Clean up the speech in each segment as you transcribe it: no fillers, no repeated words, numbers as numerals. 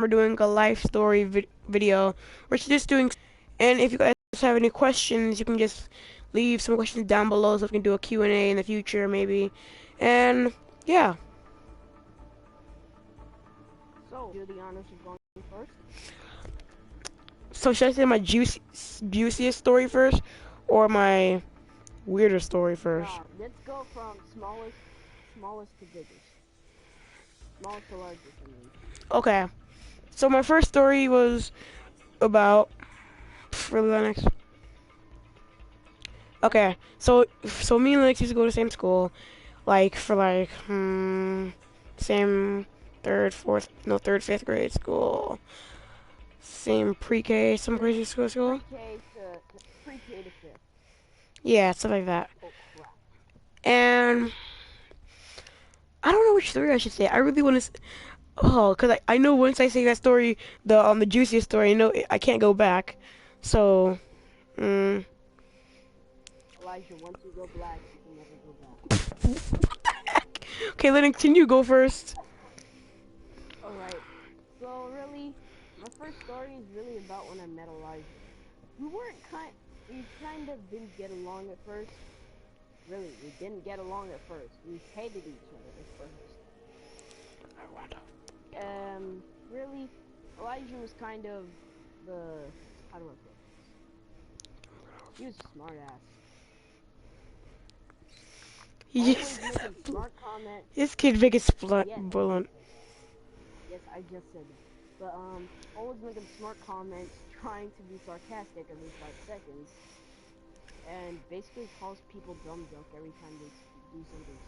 we're doing a life story video. We're just doing, and if you guys have any questions, you can just leave some questions down below so we can do a Q&A in the future maybe. And yeah. So, do the honors of going first? So should I say my juiciest story first, or my weirder story first? Let's go from smallest to biggest. Smallest to largest, I mean. Okay. So my first story was about really Lennox. Okay. So me and Lennox used to go to the same school, like for like same third, fifth grade school. Same pre-K, some crazy school. Pre-K to fifth. Yeah, stuff like that. Oh crap. And I don't know which story I should say. I really want to. Oh, cause I know once I say that story, the juiciest story, I can't go back. So, Elijah, once you go black, you can never go back. what the heck? Okay, Lennox, can you go first? Alright. So really, my first story is really about when I met Elijah. We kind of didn't get along at first. Really, we didn't get along at first. We hated each other at first. Really, Elijah was kind of how do I put this? He was a smart ass. Yes. Always making smart comments. This kid big as bullet. Yes, I just said that. But always making smart comments, trying to be sarcastic every 5 seconds, and basically calls people dumb duck every time they do something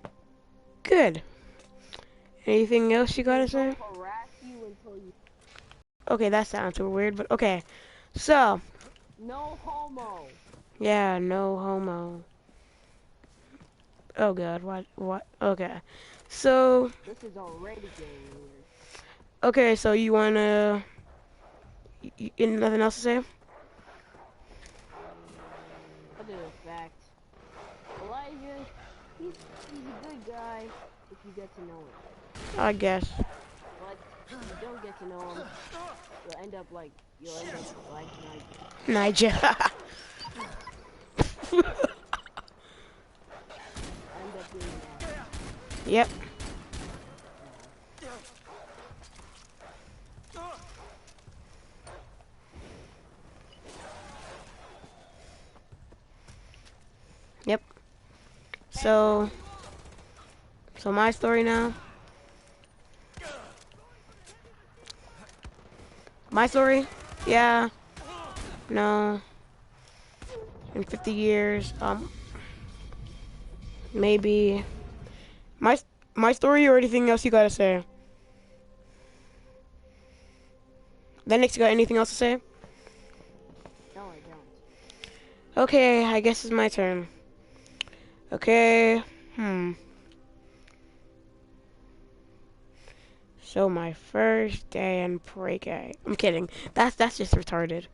stupid. Good. Anything else you gotta say? Harass you until you. Okay, that sounds weird, but okay. So. No homo. Yeah, no homo. Oh god, what? Okay. So. This is already getting weird. Okay, so you wanna. Nothing else to say? Other fact, Elijah, he's a good guy if you get to know him. I guess. But if you don't get to know him, you'll end up like Nigel. Nigel. End up being Yep. Yep. So my story now. My story? Yeah. No. In 50 years, maybe. My story or anything else you gotta say? Lennox, you got anything else to say? No, I don't. Okay, I guess it's my turn. Okay. So my first day in pre-K. I'm kidding. That's just retarded.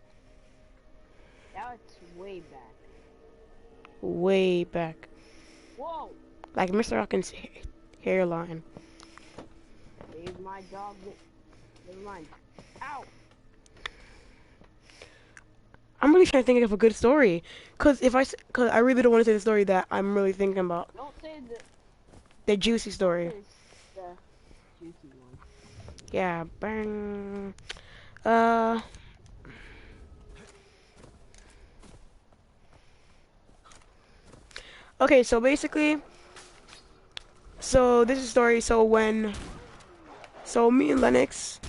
That's way back. Way back. Whoa! Like Mr. Hawkins' hairline. Leave my dog. Never mind. Ow! I'm really trying to think of a good story. Cause I really don't want to say the story that I'm really thinking about. Don't say the juicy story. The juicy one. Yeah, bang. Okay, so basically, this is a story. So me and Lennox,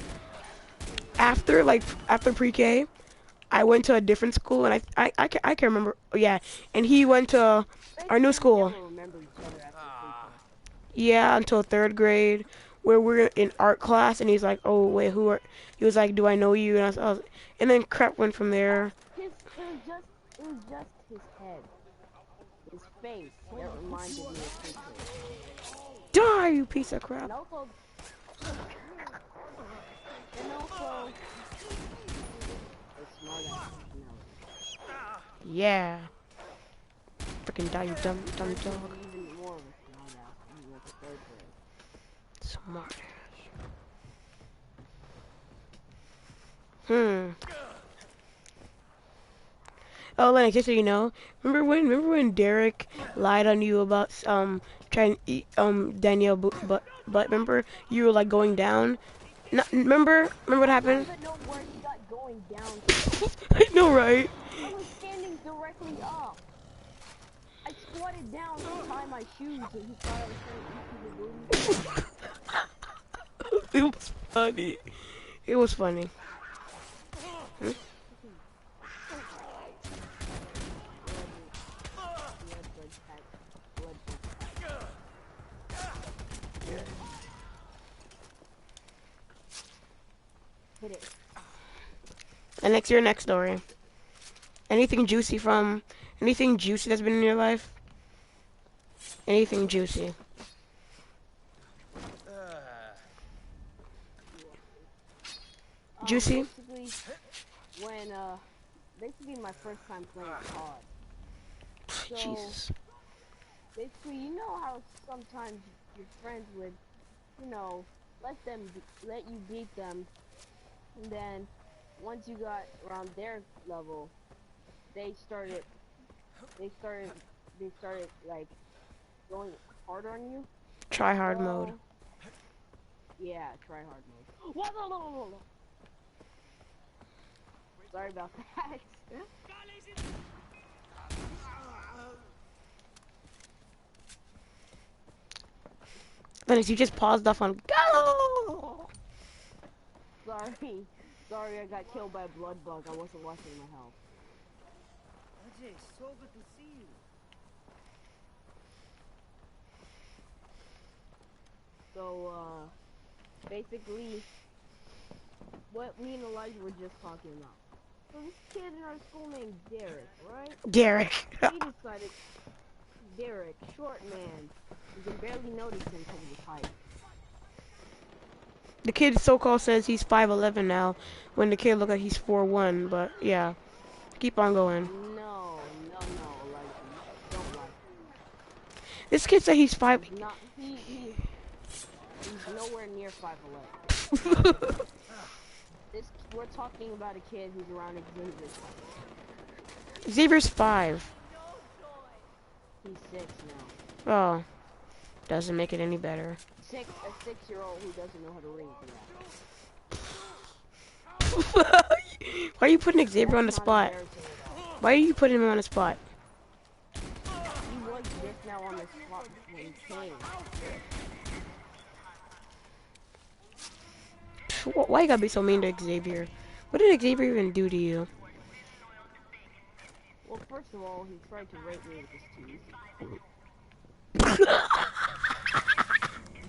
after pre-K, I went to a different school, and I can't remember. Yeah, and he went to our new school. Yeah, until third grade, where we're in art class, and he's like, "Oh wait, who are?" He was like, "Do I know you?" And then crap went from there. It was just his head, his face that reminded me of his face. Die, you piece of crap! And also, yeah. Freaking die, you dumb dog. Even more of a smart ass. He was a third grade. Smart ass. Hmm. Oh, Lennox, just so you know, remember when Derek lied on you about trying to eat Danielle but remember you were like going down. No, remember what I don't happened? even know where he got going down. I know, right? I was standing directly up. I squatted down to tie my shoes, and he thought I was trying to eat the booty. It was funny. It was funny. Hmm? Hit it. And next your next story. Anything juicy that's been in your life? Anything juicy? Juicy? Basically, when basically my first time playing COD. So Jesus. basically, you know how sometimes your friends would, you know, let you beat them, and then once you got around their level, they started they started like going hard on you. Try hard mode. So yeah, try hard mode. Whoa, no, no, no, no. Sorry about that. Lennox, you just paused off on go. Sorry. Sorry, I got killed by a blood bug. I wasn't watching my health. Ajay, so good to see you. So, basically, what me and Elijah were just talking about. So this kid in our school named Derek, right? Derek. He decided, Derek, short man, you can barely notice him because of his height. The kid so-called says he's 5'11" now, when the kid look like he's 4'1", but yeah. Keep on going. No, Elijah, you don't like him. This kid said he's 5. He's not, he's nowhere near 5'11". We're talking about a kid who's around Xavier's height. Xavier's 5. He's 6 now. Oh. Doesn't make it any better. A 6-year-old who doesn't know how to read. Why are you putting Xavier on the That's not spot? embarrassing at all. Why are you putting him on the spot? He was just now on the spot when he came. Why you gotta be so mean to Xavier? What did Xavier even do to you? Well, first of all, he tried to rape me with his teeth.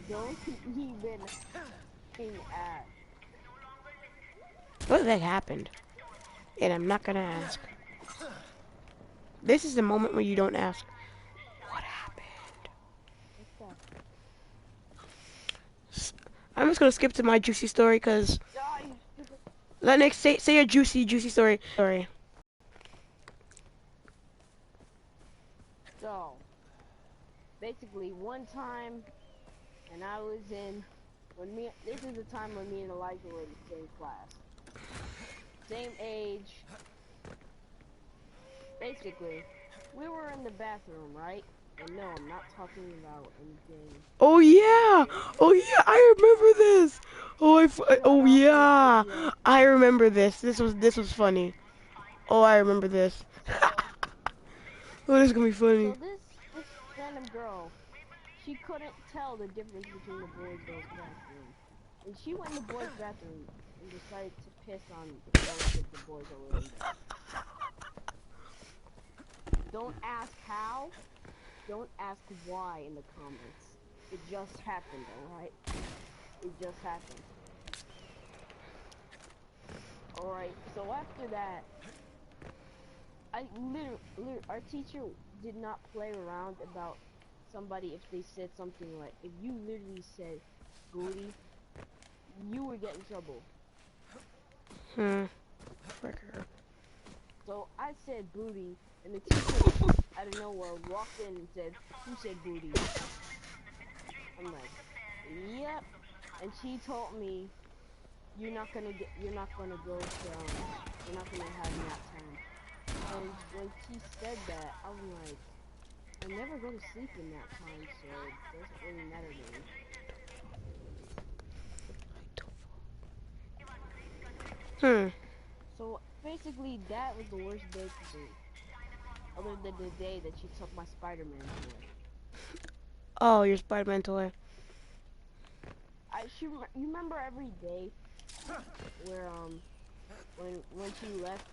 Don't even ask. What the heck happened? And I'm not gonna ask. This is the moment where you don't ask. What happened? I'm just gonna skip to my juicy story because Lennox, say a juicy story. Sorry. So, basically, one time, and I was in, this is the time when me and Elijah were in the same class. Same age. Basically, we were in the bathroom, right? And no, I'm not talking about anything. Oh yeah! Oh yeah! I remember this. Oh yeah! I remember this. This was funny. Oh, I remember this. Oh, this is gonna be funny. So this random girl, she couldn't tell the difference between the boys' and girls' bathroom, and she went in the boys' bathroom and decided to piss on the girls that the boys already in there. Don't ask how. Don't ask why in the comments. It just happened, alright? It just happened. Alright, so after that, our teacher did not play around about somebody if they said something like, if you literally said booty, you would get in trouble. Fricker. So I said booty, and the teacher out of nowhere walked in and said, "Who said booty?" I'm like, "Yep." And she told me, you're not gonna go to, you're not gonna have nap time. And when she said that, I was like, I never go to sleep in nap time, so it doesn't really matter to me. Hmm. So basically, that was the worst day for me, other than the day that she took my Spider-Man toy. Oh, your Spider-Man toy. You remember every day where when she left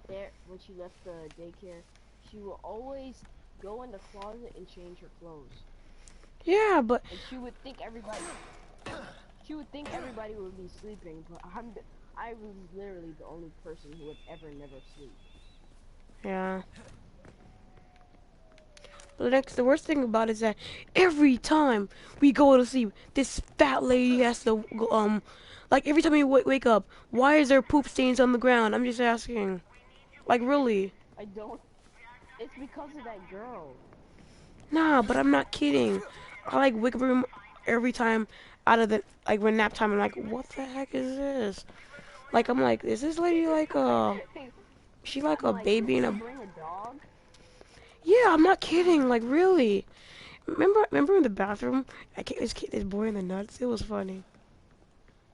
there when she left the daycare, she will always go in the closet and change her clothes. Yeah, but And she would think everybody would be sleeping, but I was literally the only person who would ever never sleep. yeah. But the worst thing about it is that every time we go to sleep, this fat lady has to like every time we wake up, why is there poop stains on the ground? I'm just asking. Like really? I don't. It's because of that girl. Nah, but I'm not kidding. I like wake up every time out of the like when nap time. I'm like, what the heck is this? Like I'm like, is this lady like she like I'm a like, did baby in she a? bring a dog? Yeah, I'm not kidding. Like really. Remember in the bathroom? This boy in the nuts. It was funny,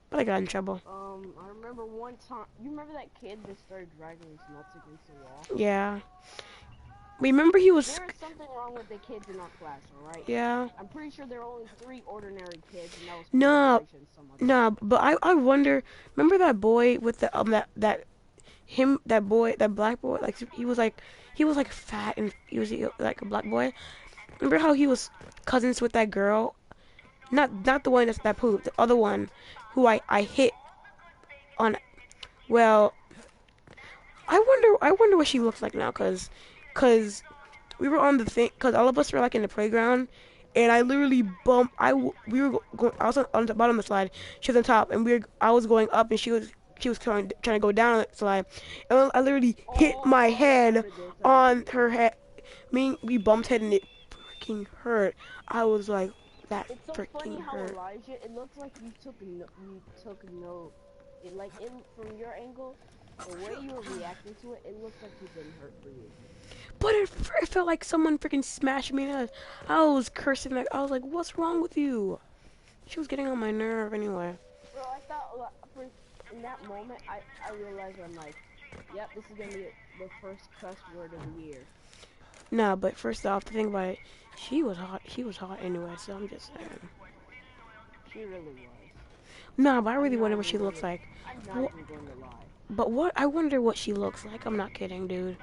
but I got in trouble. I remember one time. You remember that kid that started dragging his nuts against the wall? Yeah. Remember he was. There is something wrong with the kids in our class, alright? Yeah. I'm pretty sure there are only 3 ordinary kids, and that was No, Elijah and some other. no. But I wonder. Remember that boy with the that boy, that black boy. Like he was like fat and he was like a black boy. Remember how he was cousins with that girl? Not the one that pooped. The other one, who I hit on. Well, I wonder what she looks like now, cause we were on the thing, cause all of us were like in the playground, and I literally bumped. We were going. I was on the bottom of the slide. She was on top, and I was going up, and she was trying to go down the slide, and I literally hit my head on her head. We bumped head, and it freaking hurt. I was like, that It's so funny freaking how hurt. Elijah, it looks like you took no, it like from your angle, the way you were reacting to it, it looks like it didn't hurt for you. But it felt like someone freaking smashed me in the head. I was cursing. Like I was like, what's wrong with you? She was getting on my nerve anyway. Bro, I thought in that moment, I realized I'm like, yep, this is gonna be the first cuss word of the year. Nah, but first off, to think about it, she was hot. She was hot anyway, so I'm just saying. She really was. Nah, but I really wonder what she looks like. I'm not even going to lie. But what? I wonder what she looks like. I'm not kidding, dude.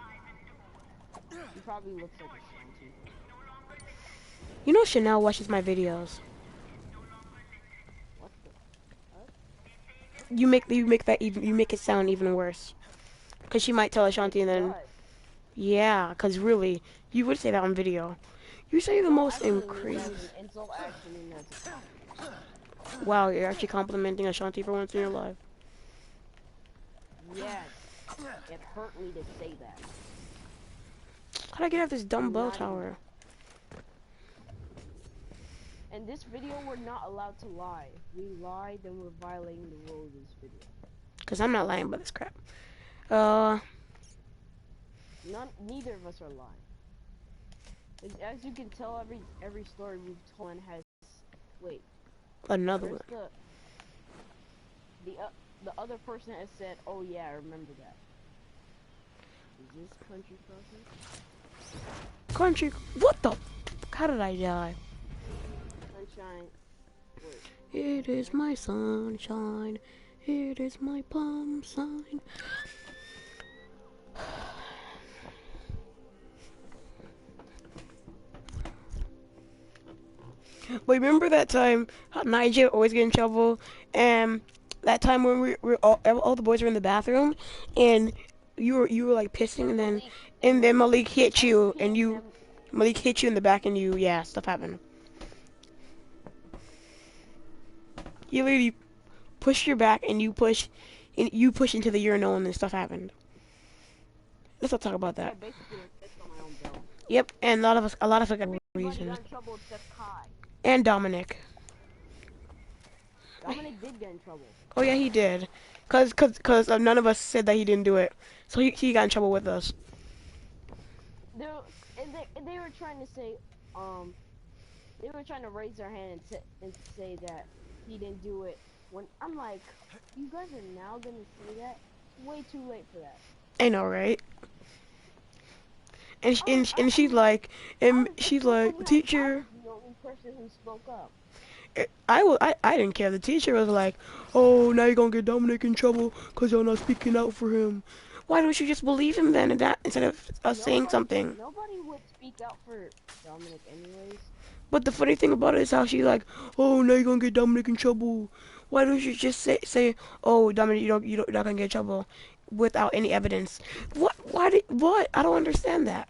She probably looks like a Shanti. You know Chanel watches my videos. What the? What? You make it sound even worse. Cause she might tell Ashanti and then What? yeah, cause really you would say that on video. You say the most Actually, crazy. that's an insult, actually, that's a compliment. Wow, you're actually complimenting Ashanti for once in your life. Yes. It hurt me to say that. How'd I get out this dumb bell tower? In this video, we're not allowed to lie. If we lie, then we're violating the rules of this video. Cause I'm not lying about this crap. Neither of us are lying. As you can tell, every story we've told has. Wait. Another one. The other person has said, "Oh yeah, I remember that." Is this Country Crossing? Country. What the? How did I die? Sunshine. Wait. It is my sunshine. It is my plum sign. But remember that time how Nigel always get in trouble, and that time when we were all the boys were in the bathroom, and you were like pissing, and then Malik hit you, and Malik hit you in the back, and stuff happened. You literally push your back, and you push into the urinal, and then stuff happened. Let's not talk about that. I basically pissed on my own belt. Yep, and a lot of us got reasons. Got in trouble except Kai. And Dominic. Dominic did get in trouble. Oh yeah, he did. Cause none of us said that he didn't do it. So he got in trouble with us. They were trying to say, they were trying to raise their hand and say that he didn't do it. When I'm like, you guys are now gonna say that? It's way too late for that. I know, right? And she's It's so like, funny how I teacher. was the only person who spoke up. I didn't care. The teacher was like, oh, now you're gonna get Dominic in trouble because you're not speaking out for him. Why don't you just believe him then, instead of us saying something? Nobody would speak out for Dominic anyways. But the funny thing about it is how she's like, oh, now you're gonna get Dominic in trouble. Why don't you just say, oh, Dominic, you're not gonna get in trouble, without any evidence? What? What? I don't understand that.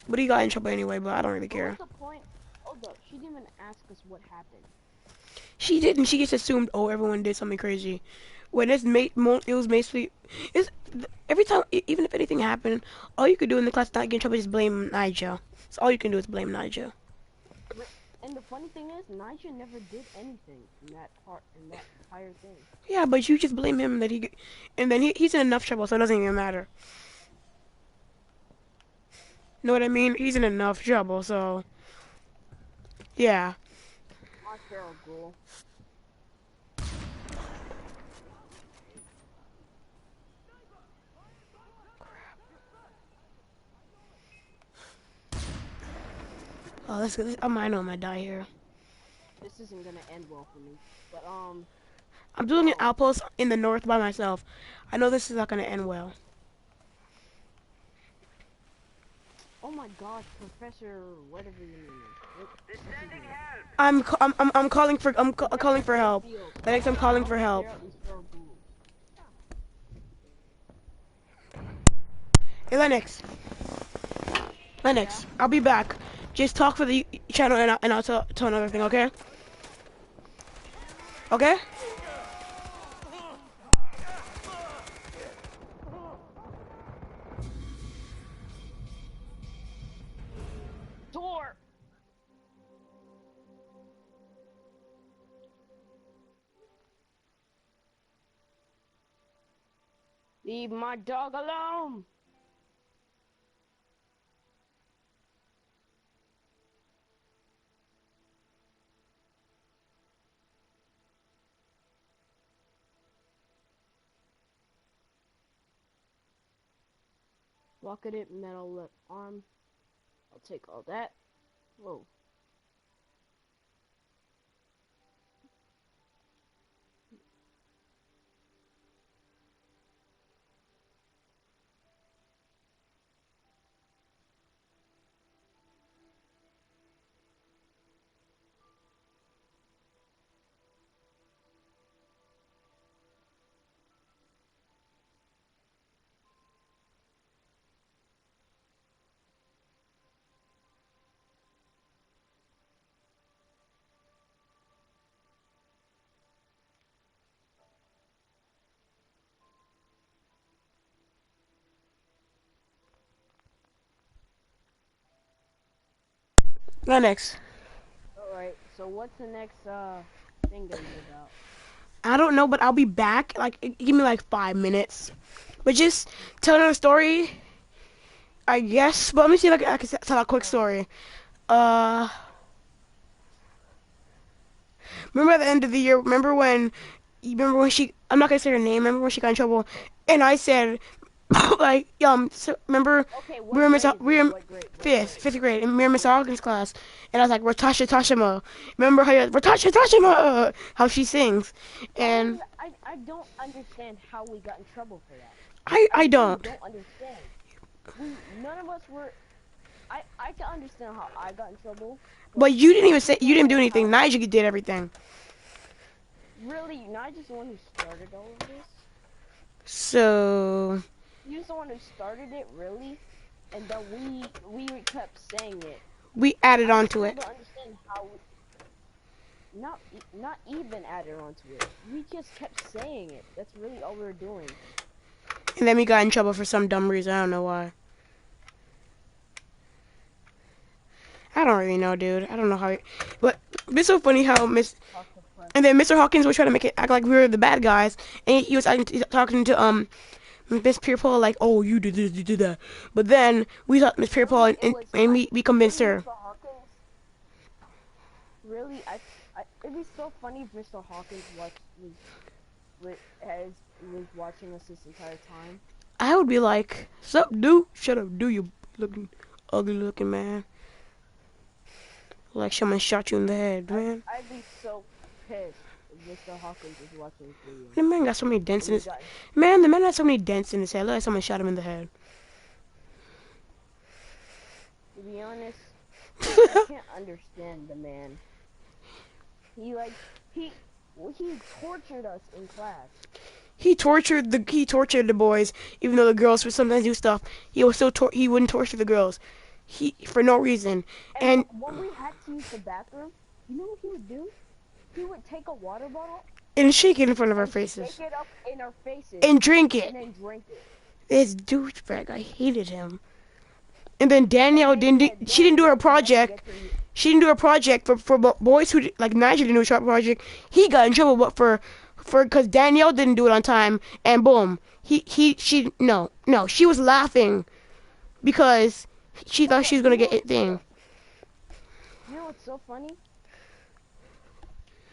But he got in trouble anyway. But I don't really care. What's the point? Hold up, she didn't even ask us what happened. She didn't. She just assumed, oh, everyone did something crazy. When it was basically, every time, even if anything happened, all you could do in the class not get in trouble is blame Nigel. So all you can do is blame Nigel. And the funny thing is, Nigel never did anything in that entire thing. Yeah, but you just blame him and then he's in enough trouble, so it doesn't even matter. Know what I mean? He's in enough trouble, so yeah. My Feral Ghoul. Oh, let's go. I might know I'm gonna die here. This isn't gonna end well for me. But I'm doing an outpost in the north by myself. I know this is not gonna end well. oh my gosh, Professor, whatever you mean. I'm calling for calling for help. Lennox, I'm calling for help. Hey Lennox. Lennox, I'll be back. Just talk for the channel and I'll tell another thing, okay? Okay? Door! Leave my dog alone! Bucketed metal left arm. I'll take all that. Whoa. Lennox. Alright, so what's the next thing gonna be about? I don't know, but I'll be back. Like, give me like 5 minutes. But just tell another story, I guess. But let me see if I can tell a quick story. Remember at the end of the year, remember when she, I'm not gonna say her name, remember when she got in trouble, and I said, like, so remember, Okay, we were in what grade? fifth grade, and we were in Miss Ogden's class, and I was like, Ratasha Tashima. Remember how Ratasha Tashima, how she sings, and I don't understand how we got in trouble for that. I don't. I don't understand. None of us were. I can understand how I got in trouble. But you didn't even say, you didn't do anything. Nigel did everything. Really, Nigel's the one who started all of this. So. He was the one who started it, really, and then we kept saying it. We added on to it. I don't understand how we, not even added onto it. We just kept saying it. That's really all we were doing. And then we got in trouble for some dumb reason. I don't know why. I don't really know, dude. I don't know how. But it's so funny how and And then Mr. Hawkins was trying to make it act like we were the bad guys, and he was talking to Miss Pierpont like, oh, you did this, you did that. But then we thought Miss Pierpont, and we convinced really her. Mr. Hawkins. Really, it'd be so funny if Mr. Hawkins was watching us this entire time. I would be like, sup, dude? Shut up, dude, you looking ugly looking man. Like someone shot you in the head, man. I'd be so pissed if Mr. Hawkins was watching this video. The man got so many dents in Oh my his God. man. The man had so many dents in his head. Like someone shot him in the head. To be honest, I can't understand the man. He tortured us in class. He tortured the boys, even though the girls would sometimes do stuff. He was still he wouldn't torture the girls. He for no reason. And when we had to use the bathroom, you know what he would do? He would take a water bottle and shake it in front of our and faces. shake it up in our faces And drink it. and then drink it. This douchebag, I hated him. And then Danielle she didn't do her project. She didn't do her project for boys who like Nigel didn't do a short project. He got in trouble, but for because Danielle didn't do it on time, and boom, she was laughing because she thought she was gonna get it thing. You know what's so funny?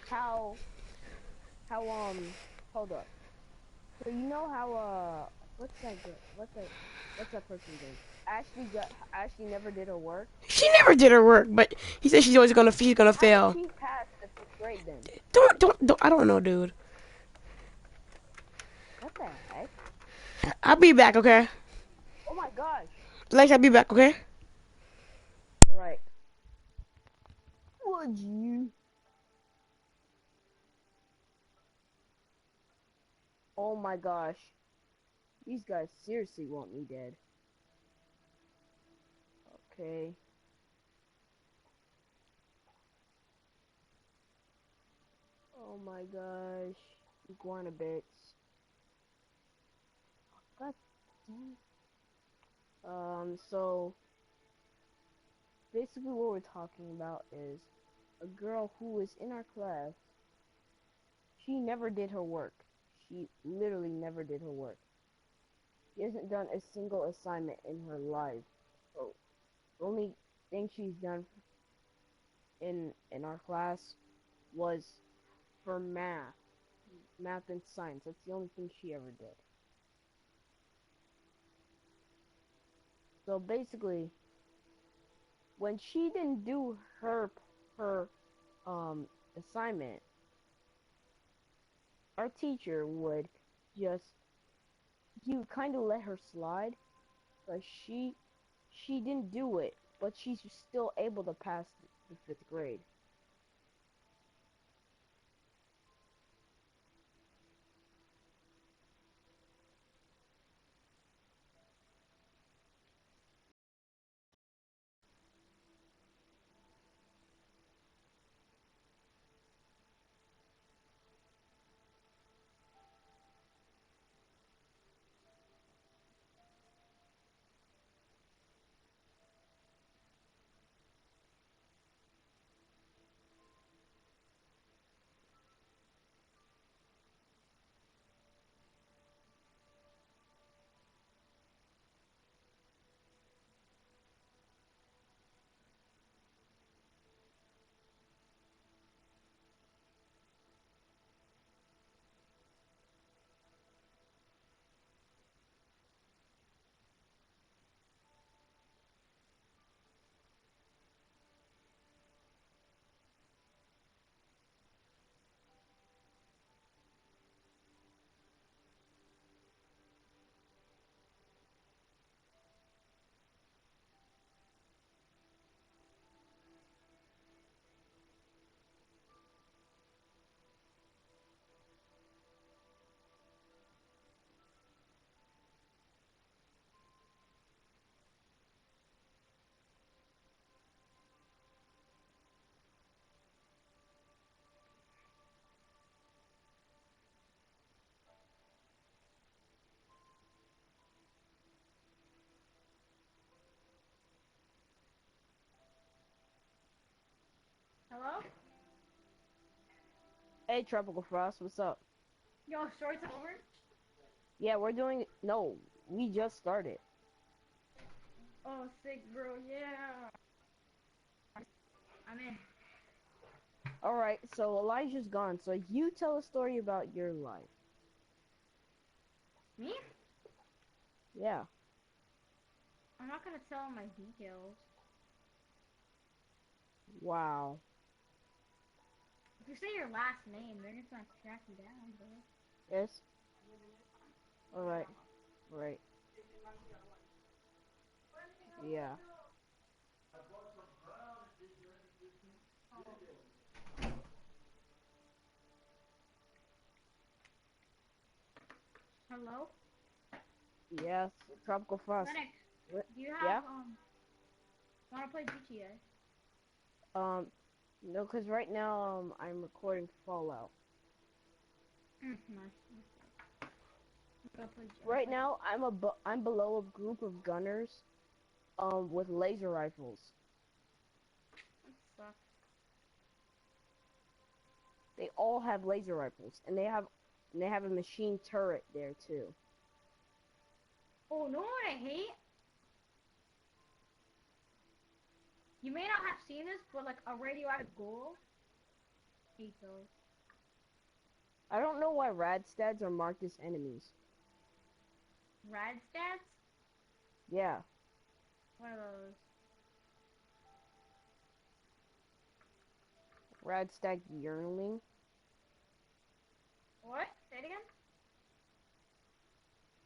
How hold up. So you know how what's that person's name? Ashley never did her work. She never did her work, but he said she's gonna fail. How did she pass the 5th grade then? Don't I don't know, dude. What the heck? I'll be back, okay? Oh my gosh. Lex, I'll be back, okay? Right. Would you? Oh my gosh. These guys seriously want me dead. Okay. Oh my gosh. Iguana bits. God damn. So basically what we're talking about is a girl who was in our class. She never did her work. She literally never did her work. She hasn't done a single assignment in her life. So the only thing she's done in our class was for math and science. That's the only thing she ever did. So basically, when she didn't do her assignment, our teacher would just kind of let her slide, but she didn't do it, but she's still able to pass the 5th grade. Hey, Tropical Frost, what's up? Yo, story's over? Yeah, we're doing. No, we just started. Oh, sick, bro. Yeah. I'm in. All right, so Elijah's gone. So you tell a story about your life. Me? Yeah. I'm not gonna tell my details. Wow. If you say your last name, they're just gonna track you down, bro. Yes. All right. All right. Yeah. Hello? Yes. Tropical Frost. Lennox, What? do you have, Yeah. wanna play GTA? Um. No, cause right now I'm recording Fallout. Nice. I'm gonna play Right GTA. now I'm below a group of gunners with laser rifles. That sucks. They all have laser rifles, and they have a machine turret there too. Oh, know what I hate? You may not have seen this, but like a radioactive goal. Hate those. I don't know why Radstads are marked as enemies. Rad stats? Yeah, What are those? Radstag yearling. What? Say it again?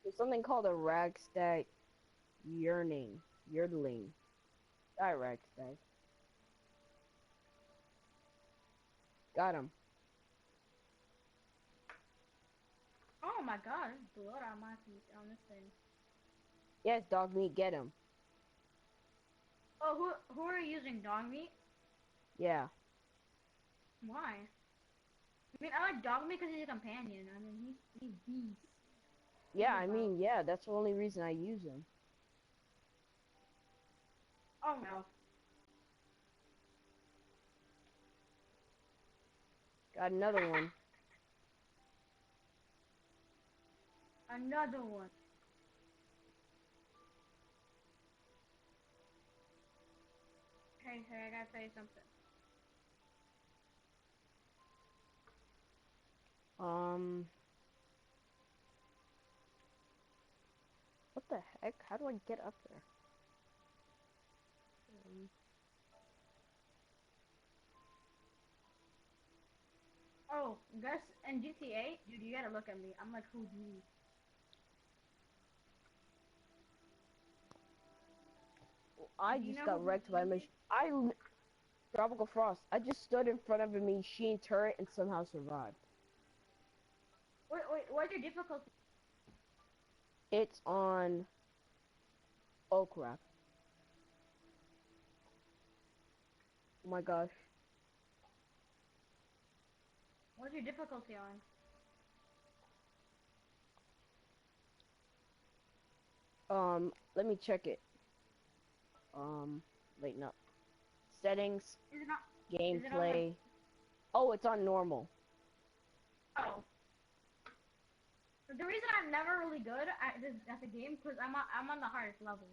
There's something called a Ragstag yearling. Die Ragstag. Got him. Oh my god, there's blood on my feet on this thing. Yes, dog meat, get him. Oh, who are you using? Dog meat? Yeah. Why? I mean, I like dog meat because he's a companion. I mean, he's beast. Yeah, I mean, yeah, that's the only reason I use him. Oh no. Got another one. Another one. Hey, I gotta tell you something. Um, what the heck? How do I get up there? Um, Oh, guys, in GTA, dude, you gotta look at me. I'm like Houdini. I Do you just know got who wrecked by a Houdini is? machine. Tropical Frost. I just stood in front of a machine turret and somehow survived. Wait, what's your difficulty? It's on. Oh crap. Oh my gosh. What's your difficulty on? Let me check it. Wait, no. Settings, Is it not? Is it on like? gameplay. Oh, it's on normal. Oh. The reason I'm never really good at the game because I'm on the hardest level.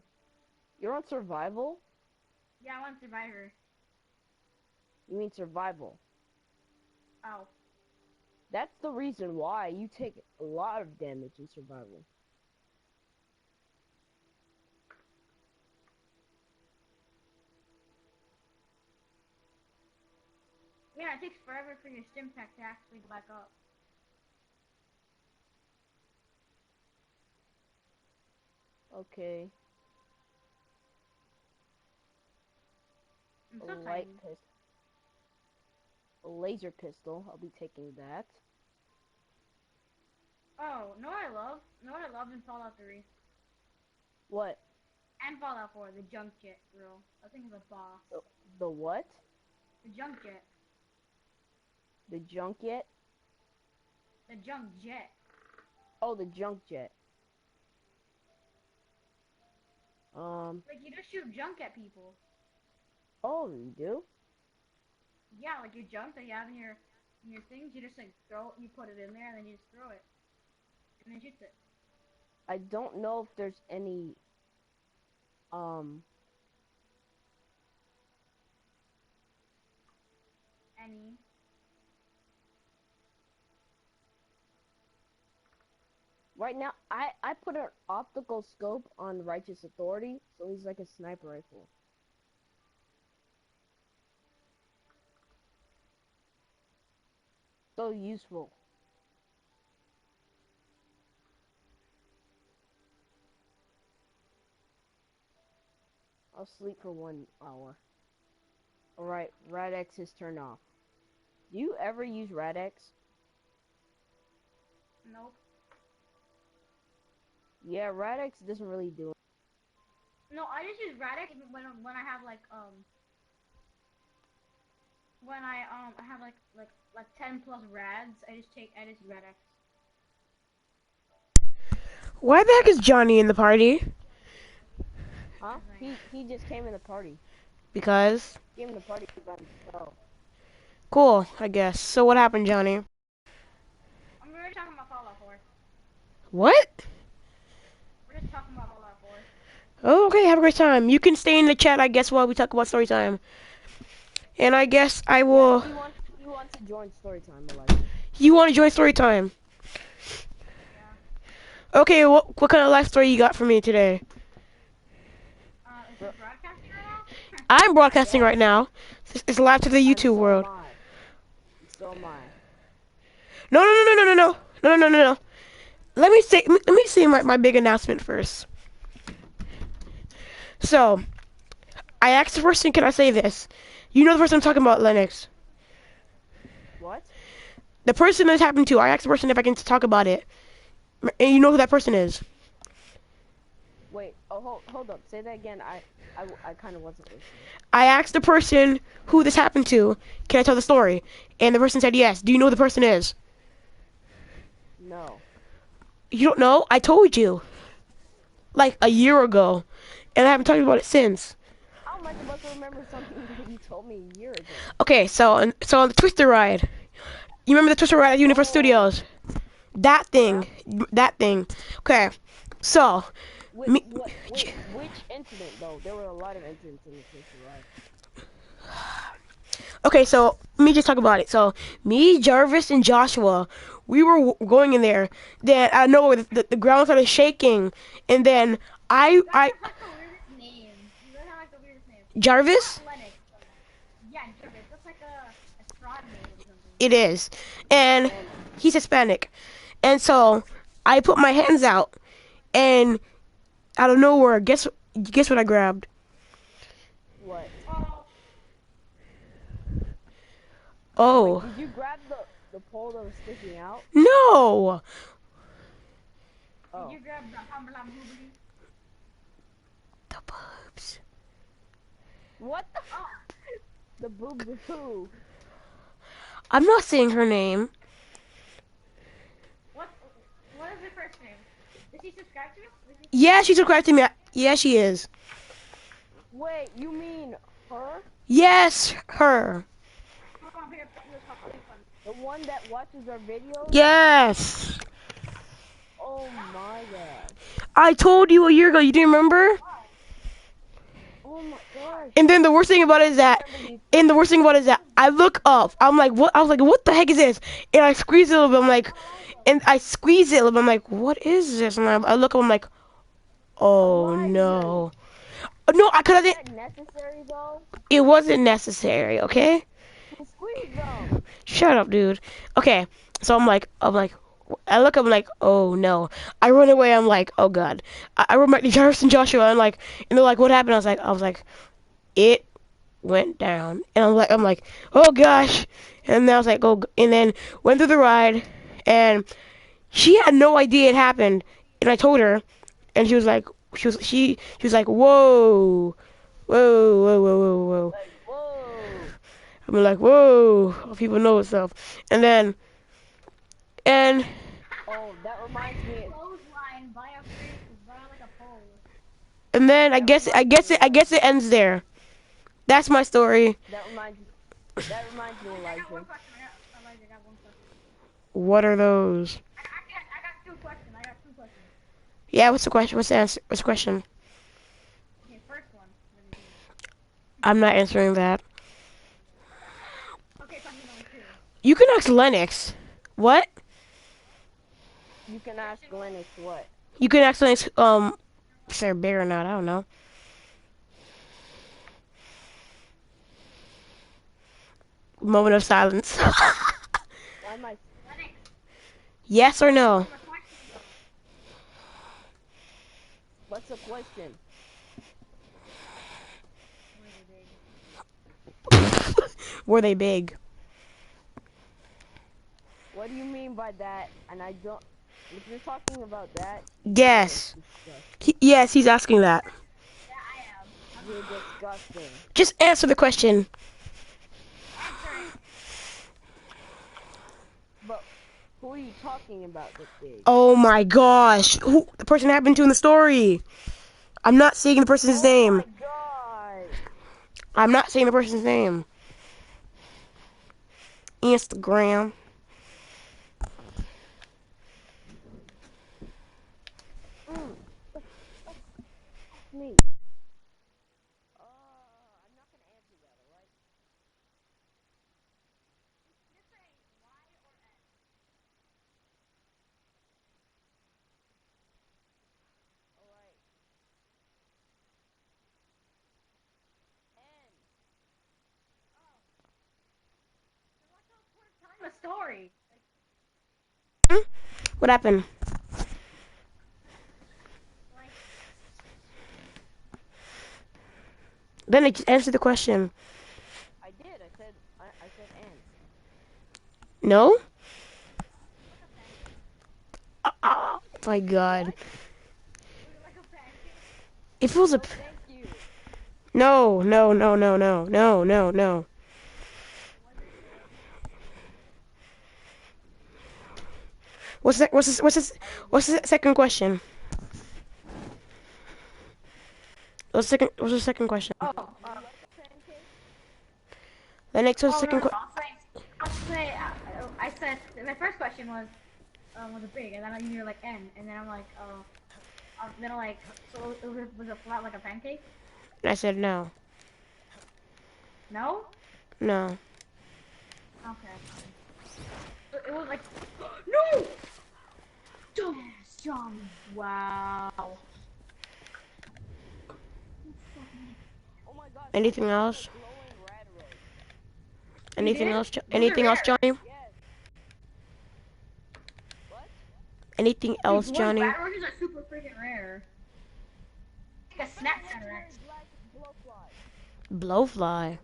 You're on survival? Yeah, I'm on Survivor. You mean survival. Oh. That's the reason why you take a lot of damage in survival. Yeah, it takes forever for your stim pack to actually go back up. Okay. I'm A so light tiny. pistol. A laser pistol. I'll be taking that. Oh, know what I love? Know what I loved in Fallout 3? What? And Fallout 4, the junk jet, bro. I think it's a boss. The, the what? The junk jet. The junk yet? The junk jet. Oh, the junk jet. Like, you just shoot junk at people. Oh, you do? Yeah, like your junk that you have in your your things. You just like throw, you put it in there, and then you just throw it, and then shoots it. I don't know if there's any um Any. right now. I put an optical scope on Righteous Authority, so he's like a sniper rifle. So useful. I'll sleep for 1 hour. Alright, Rad-X is turned off. Do you ever use Rad-X? Nope. Yeah, Rad-X doesn't really do it. No, I just use Radix when I have like when I have like 10 plus rads. I just use Radix. Why the heck is Johnny in the party? Huh? He just came in the party. Because Came in the party by himself. cool, I guess. So what happened, Johnny? I'm already talking about Fallout 4. What? We're just talking about Fallout 4. Oh, okay, have a great time. You can stay in the chat, I guess, while we talk about story time. And I guess I will. He wants to join Storytime, Elijah. You want to join story time? Okay, what kind of life story you got for me today? Is it broadcasting right now? I'm broadcasting right now. It's live to the YouTube world. So am I. No, no, no, no, no, no, no, no, no, no, no. Let me say my big announcement first. So, I asked the person, can I say this? You know the person I'm talking about, Lennox. What? The person this happened to, I asked the person if I can talk about it. And you know who that person is. Wait, oh, hold up. Say that again. I kind of wasn't listening. I asked the person who this happened to, can I tell the story? And the person said yes. Do you know who the person is? No. You don't know? I told you. Like a year ago. And I haven't talked about it since. How am I supposed to remember something that you told me a year ago? Okay, so on the Twister ride. You remember the Twister ride at Universal Studios? That thing. Yeah. That thing. Okay, so. Which incident, though? There were a lot of incidents in the Twister ride. Okay, so let me just talk about it. So, me, Jarvis, and Joshua, we were going in there. Then out of nowhere, the ground started shaking, and then That's like the weirdest name. You really have like the weirdest name. Jarvis. Not Lennox. Yeah, Jarvis. That's like a fraud name or something. It is, and he's Hispanic, and so I put my hands out, and out of nowhere, guess what I grabbed? What? Oh. Wait, did you grab the pole that was sticking out? No. Oh. Did you grab the Humberlam Hoobly? The boobs. What the? The boo boo. I'm not saying her name. What is her first name? Did she subscribe to me? Yeah, she's subscribed to me. Yeah, she is. Wait, you mean her? Yes, her. Hold on, here, let's talk about this one. The one that watches our videos? Yes. Oh my god. I told you a year ago. You didn't remember? Oh my gosh. And then the worst thing about it is that, I look up. I'm like, what? I was like, what the heck is this? And I squeeze it a little bit. I'm like, I'm like, what is this? And I look up. I'm like, oh no. No, I couldn't. Is that necessary though? It wasn't necessary. Okay. Squeeze them. Shut up, dude. Okay. So I'm like, I look up. I'm like, oh no. I run away. I'm like, oh god. I run back to Jarvis and Joshua. And they're like, what happened? I was like, it went down. And I'm like, oh gosh. And then I was like, oh, and then went through the ride, and she had no idea it happened. And I told her, and she was like, she was like, whoa, whoa, whoa, whoa, whoa, whoa. Like, whoa. I'm like, whoa, people know stuff. And Oh, that reminds me. Clothesline by like a pole. and then I guess it ends there. That's my story. That reminds me, I got Elijah. one question. I got What are those? I got two questions. I got two questions. Yeah, what's the question? What's the answer? What's the question? Okay, first one. What do you think? I'm not answering that. Okay, question number two. You can ask Lennox. What? You can ask Lennox what? You can ask Lennox, if they're big or not, I don't know. Moment of silence. Why am I? Lennox, Yes or no? from a question though. What's the question? Were they big? Were they big? What do you mean by that? And I don't. If you're talking about that, Yes. you're disgusting. Yes, he's asking that. Yeah, I am. You're disgusting. Just answer the question. Answering. But who are you talking about that's big? Oh my gosh. Who? The person happened to in the story. I'm not saying the person's name. Oh my god. I'm not saying the person's name. Instagram. Me. I'm not gonna answer that, alright? Alright. N. Telling a story. What happened? Like, Then I just answered the question. I did. I said N. No? Oh my god. was it like a pancake? If it was a... Thank you. No, no, no, no, no, no, no, no. What's the second question? What's the second question? Oh, The next was the oh second no, question. I'll say, I said, my first question was it big? And then you're like N, and then I'm like, then I'm like, so was it flat like a pancake? I said no. No? No. Okay. It was like, no! Dumbass Johnny. Wow. Oh my god. Anything else? Glowing red rose. Anything did? else? Those are Anything else, rare. Johnny? Yes. What? Anything Dude, else, glowing Johnny? rat roses are super freaking rare. Like a snap center. Black blowfly. Blowfly.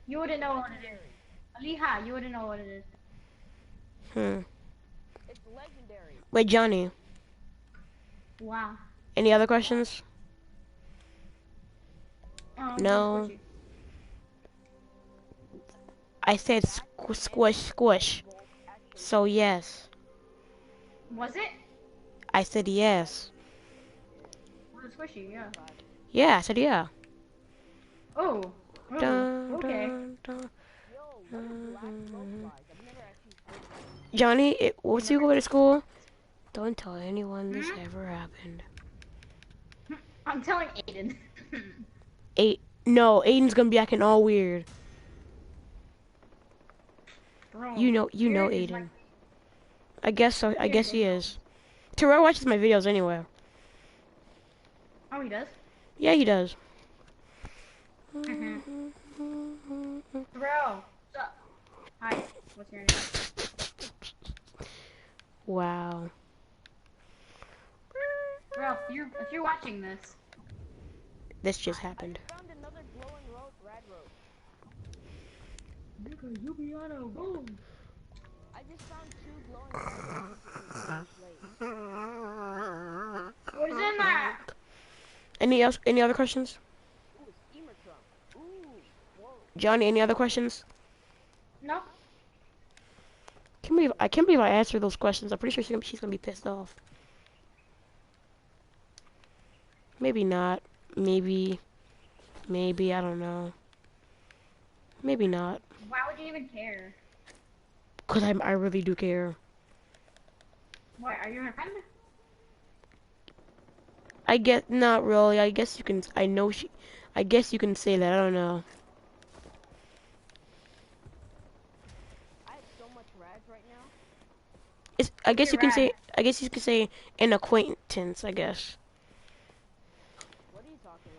You wouldn't know what it is. Aliha, you wouldn't know what it is. It's legendary. Wait, Johnny. Wow. Any other questions? No. Squishy. I said squish, squish. So yes. Was it? I said yes. Was it squishy? Yeah. Yeah, I said yeah. Oh. Oh. Dun, Okay. dun, dun. Yo, what is black blowflies? I've never actually heard of them. Johnny, once you go to school, don't tell anyone this ever happened. I'm telling Aiden. No, Aiden's gonna be acting all weird. Bro, You know Jared is Aiden. like- I guess so. I guess he is. Terrell watches my videos anyway. Oh, he does? Yeah, he does. Bro, what's up? Hi, what's your name? Wow. Bro, if you're watching this, This just happened. I found another glowing red rose. nigga, you be on a roll. I just found 2 glowing red roses. What is in that? Any other questions? Ooh, steamer trunk. Ooh, whoa. Johnny, any other questions? No. I can't believe I answered those questions. I'm pretty sure she's gonna be pissed off. Maybe not. Maybe, I don't know. Maybe not. Why would you even care? Cause I really do care. What, are you her friend? I get not really. I guess you can. I know she. I guess you can say that. I don't know. I have so much rage right now. It's. I guess You're you can rad. say. I guess you can say an acquaintance. I guess. What are you talking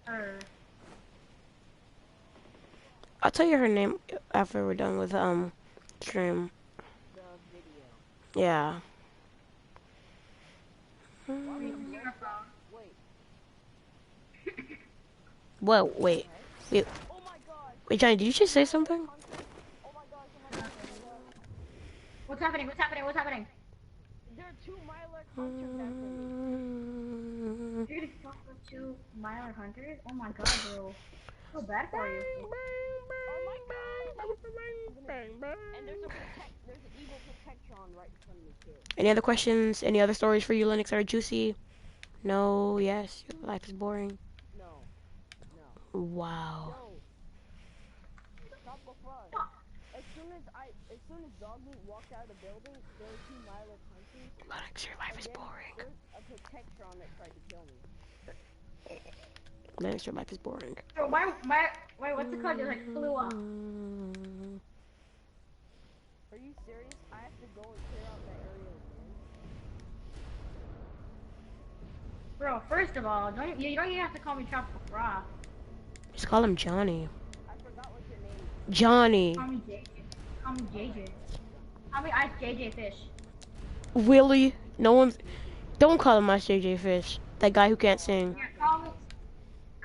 about? Her. I'll tell you her name after we're done with stream. The video. Yeah. Why would Wait, you who's blow your phone? Wait. Well, wait. Wait. Oh my god. Wait, Johnny. Did you just say something? Oh my gosh. Oh my gosh. Oh my gosh. What's happening? What's happening? What's happening? There are 2 Mylar hunters after me. You're gonna fuck with 2 Mylar hunters? Oh my god, bro. So bad for you. Oh my god. And there's an evil Protectron right in front of me too. Any other questions? Any other stories for you, Linux, that are juicy? No. Yes. Your life is boring. No. Wow. No. Stop the front. As soon as Dogmeat walked out of the building, there were 2 Mylar hunters. Linux, your life And is then boring. there's a Protectron that tried to kill me. Linux, your life is boring. Bro, why, what's it called? Just like flew up. Are you serious? I have to go and clear out that area again? Bro, first of all, you don't even have to call me Tropical Frost. Just call him Johnny. I forgot what your name is. Johnny. Call me JJ. Call me JJ. Call me Ice JJ Fish. Willie. No one's. Don't call him my JJ Fish. That guy who can't sing. Yeah,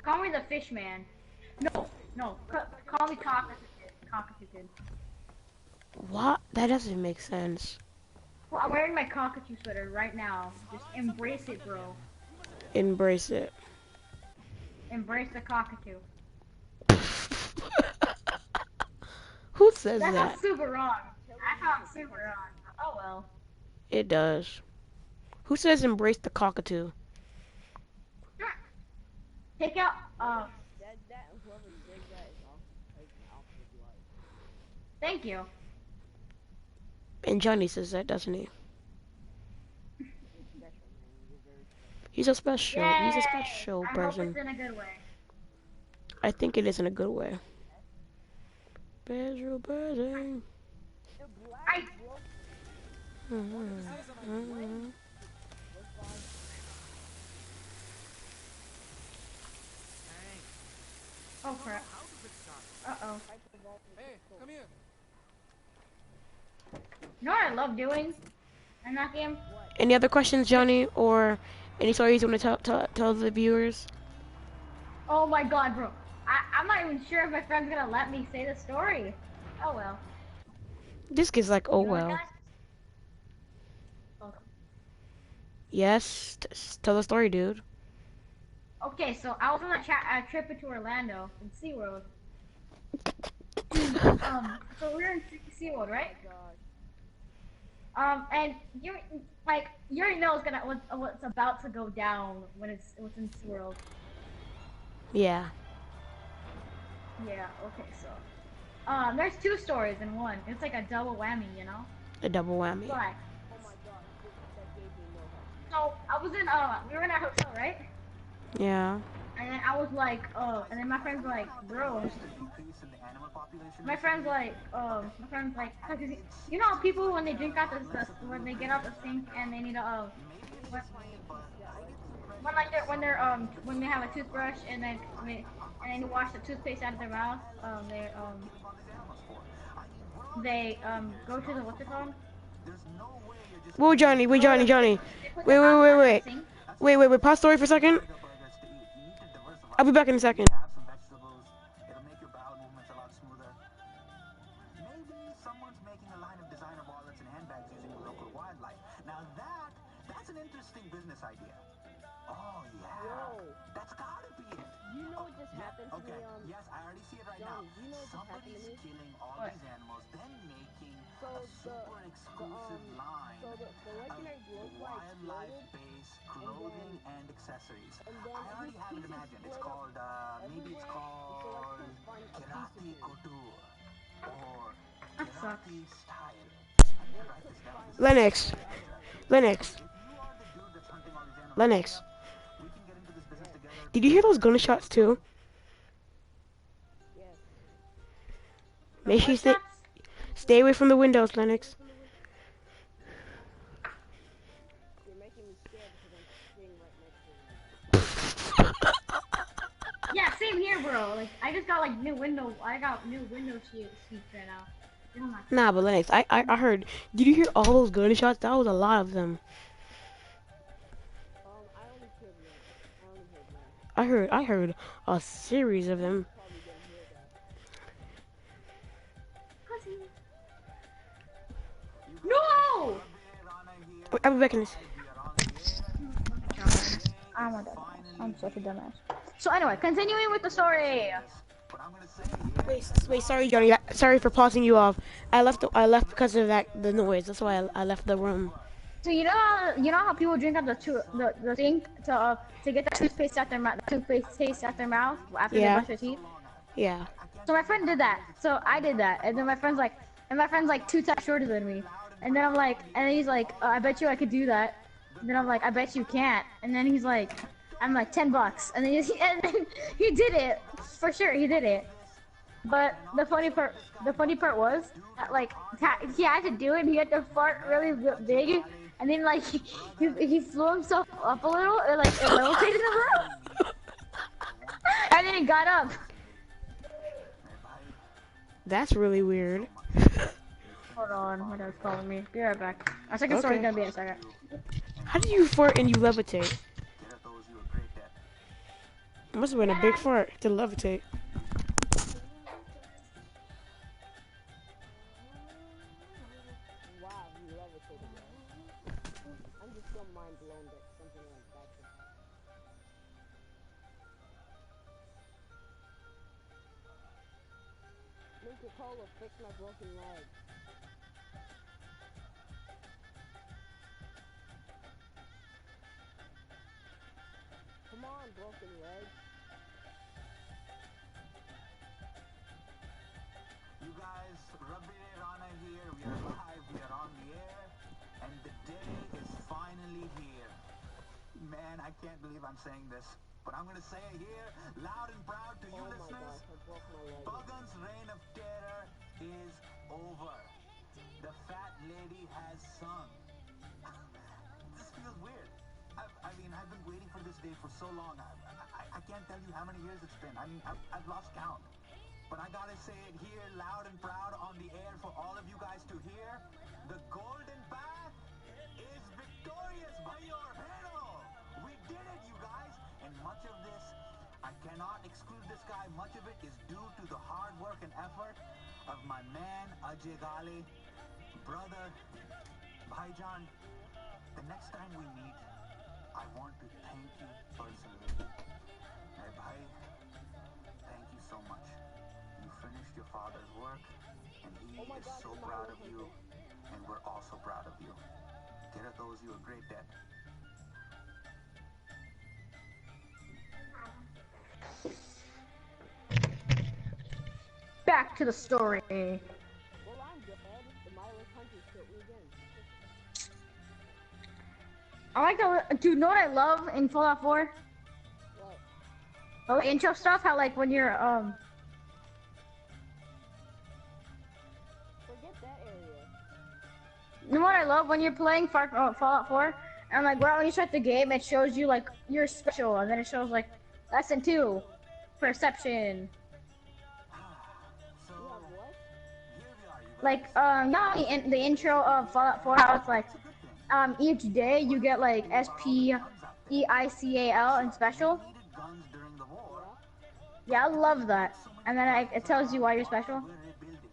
call me the Fish Man. No, call me Cockatoo Kid. What? That doesn't make sense. Well, I'm wearing my cockatoo sweater right now. Just embrace it, bro. Embrace it. Embrace the cockatoo. Who says That that? sounds super wrong. That sounds super wrong. Oh well. It does. Who says embrace the cockatoo? Take out, That whoever said that is off life. thank you. And Johnny says that, doesn't he? You're special, man. You're very special. He's a special. He's a Yay! special I hope person. it's in a good way. I think it is in a good way. Special person. The black I- Oh crap. Uh-oh. Hey, come here. You know what I love doing in that game? Any other questions, Johnny, or any stories you want to tell the viewers? Oh my god, bro. I'm not even sure if my friend's gonna let me say the story. Oh well. This kid's like, oh You know what, well. guys? Oh. Yes, tell the story, dude. Okay, so I was on a trip to Orlando in SeaWorld. So we were in SeaWorld, right? And you already know what's about to go down when it's in SeaWorld. Yeah. Yeah. Okay. So, there's 2 stories in one. It's like a double whammy, you know. A double whammy. But Oh my god, that gave me no so hope. I was in we were in our hotel, right? Yeah. And then I was like, and then my friends were like, bro. My friend's like, 'cause you know people when they drink out when they get out the sink and they need to when they have a toothbrush and then you wash the toothpaste out of their mouth, they go to the what's it called? Whoa, Johnny. Wait, Johnny. They put Wait, the wait, mouth wait, on the wait. sink. Wait. Pause story for a second. I'll be back in a second. Have some vegetables. It'll make your bowel movements a lot smoother. Maybe someone's making a line of designer wallets and handbags using local wildlife. Now that's an interesting business idea. Oh yeah. Yo. That's gotta be it. You know what just happened to Okay. me Yes, I already see it right Johnny, now. you know what just happened to Somebody's me? killing all What? these animals, then making So a the super exclusive line so the legendary of blowfly exploded, wildlife-based clothing and accessories. and then I already these have it pieces imagined. It's split up called maybe it's everywhere, so I called couldn't find a piece Kirati of it. Couture or sucks. Lennox. Lennox. Lennox. Did you hear those gunshots too? Yes. Make sure you What shots? stay away from the windows, Lennox. You're making me scared because I'm sitting right next to you. Yeah, same here, bro. Like, I just got like new window. I got new window seats right now. Oh my. Nah, but Lennox, I heard. Did you hear all those gunshots? That was a lot of them. I only heard one. I only heard one. I heard a series of them. Probably didn't hear that. No! Wait, I'll be back in this. I'm a dumbass. I'm such a dumbass. So anyway, continuing with the story. Wait, sorry, Johnny. Sorry for pausing you off. I left because of the noise. That's why I left the room. So you know how people drink out the thing to get the toothpaste out their mouth, toothpaste taste out their mouth after Yeah. they brush their teeth. Yeah. So my friend did that. So I did that, and then my friend's like 2 times shorter than me. And then and then he's like, I bet you I could do that. And then I'm like, I bet you can't. And then he's like, I'm like $10. And then he did it for sure. He did it. But the funny part was that he had to do it. He had to fart really big, and then like he flew himself up a little, or like it rotated a little, and then he got up. That's really weird. Hold on, my dad's calling me. Be right back. Our second story's gonna be in a second. How do you fart and you levitate? It must have been a big fart to levitate. Wow, you levitated there. I'm just so mind blown that something like that could happen. Nuka Cola, fix my broken leg. Come on, broken leg. You guys, Rabbi Rana here. We are live, we are on the air, and the day is finally here. Man, I can't believe I'm saying this, but I'm gonna say it here, loud and proud to you Oh my listeners. gosh, I broke my leg. Pagan's reign of terror is over. The fat lady has sung. This feels weird. I mean, I've been waiting for this day for so long. I can't tell you how many years it's been. I mean, I've lost count. But I gotta say it here loud and proud on the air for all of you guys to hear. The Golden Path is victorious by your hero. We did it, you guys. And much of this, I cannot exclude this guy. Much of it is due to the hard work and effort of my man, Ajay Gali. Brother, Bhaijan, the next time we meet, I want to thank you personally. Hey, Bhai, thank you so much. You finished your father's work, and he Oh my is God, so somebody proud of listen you, and we're also proud of you. Kirat owes you a great debt. Back to the story. Well, I'm dead. The Miley Hunters killed me again. I like the dude. Know what I love in Fallout 4? What? Oh, the intro stuff. How like when you're Forget that area. You know what I love when you're playing Fallout 4, and like right when you start the game, it shows you like you're special, and then it shows like lesson 2, perception. So, You have what? here we are, you guys. Like now in the intro of Fallout 4, how it's like each day you get like SPEICAL and special. We needed guns during the war. Yeah, I love that. And then it tells you why you're special. We're rebuilding.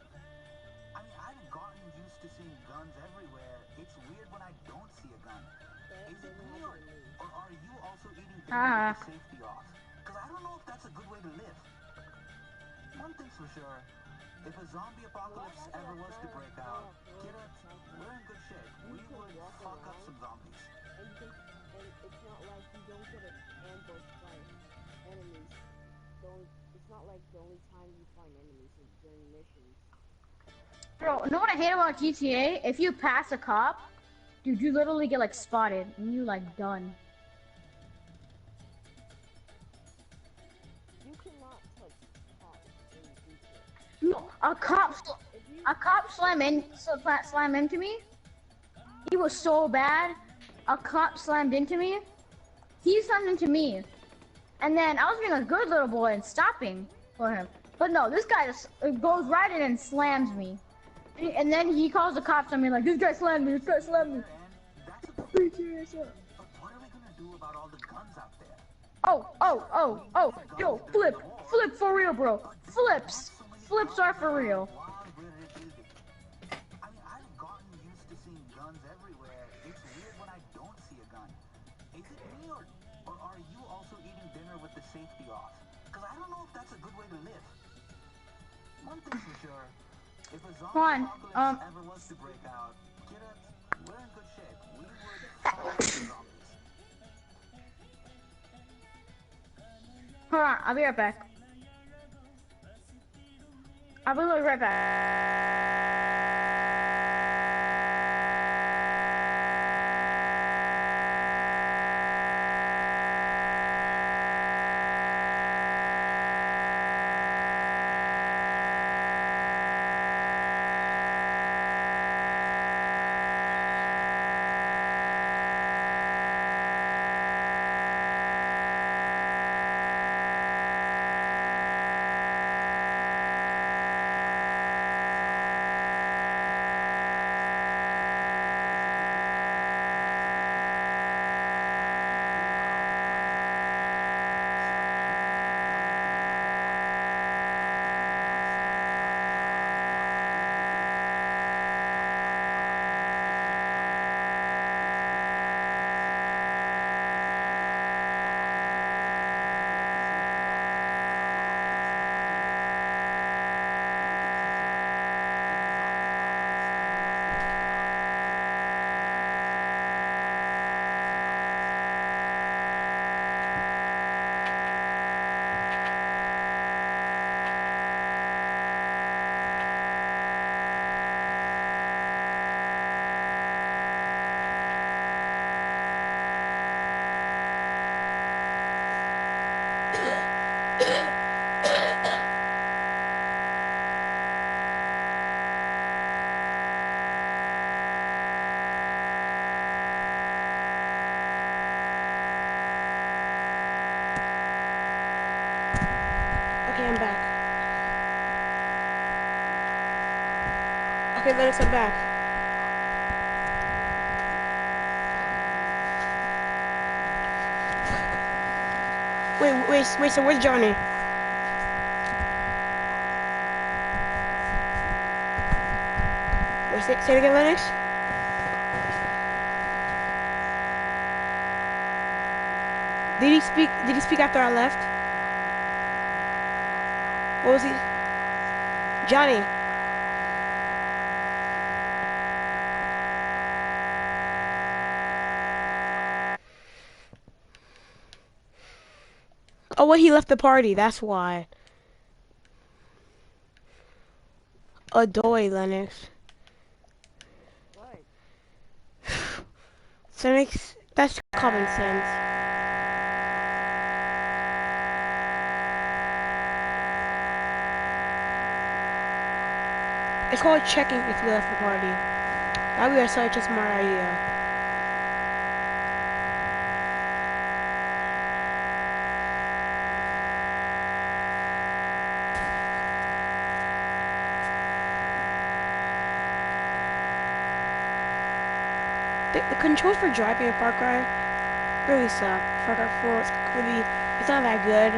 I mean, I've gotten used to seeing guns everywhere. It's weird when I don't see a gun. Is it me or are you also eating dinner Ah. with the safety off? Because I don't know if that's a good way to live. One thing's for sure, if a zombie apocalypse ever was to break out, Kirat, we're in good shape. We would fuck up some zombies. And it's not like you don't get ambushed by enemies. It's not like the only time you find enemies is during missions. Bro, you know what I hate about GTA? If you pass a cop, dude, you literally get like spotted and you like done. You cannot touch cops in GTA. No, a cop slammed into me. He was so bad. A cop slammed into me. He slammed into me, and then I was being a good little boy and stopping for him. But no, this guy just goes right in and slams me. And then he calls the cops on me like, this guy slammed me, this guy slammed me. But what are we gonna do about all the guns out there? Oh, yo, flip for real, bro. Flips are for real. I mean, I've gotten used to seeing guns everywhere. It's weird when I don't see a gun. Is it me or are you also eating dinner with the safety off? Because I don't know if that's a good way to live. One thing's for sure. If a zombie Come on, apocalypse ever was to break out, kiddos, we're in good shape. We would fight the zombies. Hold on, I'll be right back. I'll be right back. Okay, I'm back. Okay, Lennox, I'm back. Wait, so where's Johnny? Wait, say it again, Lennox? Did he speak after I left? What was he? Johnny. Oh, well, he left the party, that's why. Adoy, Lennox. What? That's common sense. It's called checking if you left the party. That would be such a smart idea. The controls for driving in Far Cry really suck. Far Cry 4, it's not that good.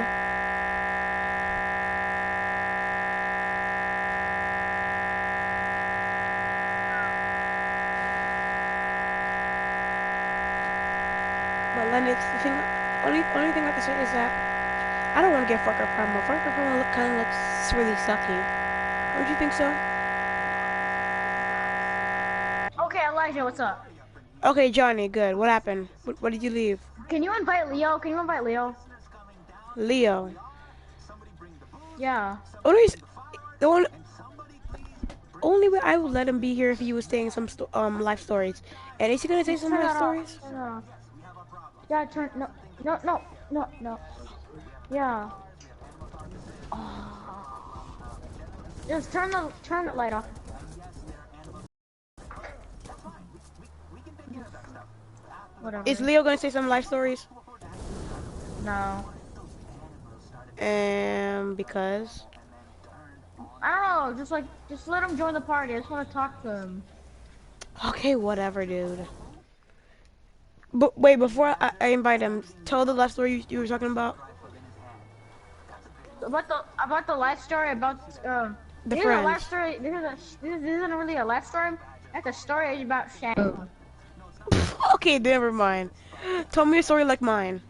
But Lennox, only thing I have to say is that I don't want to get Far Cry Primal. Far Cry Primal kind of looks really sucky. Would you think so? Okay, Elijah, what's up? Okay, Johnny, good. What happened? What did you leave? Can you invite Leo? Can you invite Leo? Leo. Yeah. Only the only way I would let him be here if he was saying some life stories. And is he gonna say some Turn life that off. stories? Turn that off. Yeah, turn. No, no, no, no, no. Yeah. Just turn the light off. Whatever. Is Leo gonna say some life stories? No. Because. I don't know. Just let him join the party. I just want to talk to him. Okay, whatever, dude. But wait, before I invite him, tell the life story you were talking about. About the life story about The this is a life friends. story. This isn't really a life story. That's a story about Shamu. Okay, never mind. Tell me a story like mine.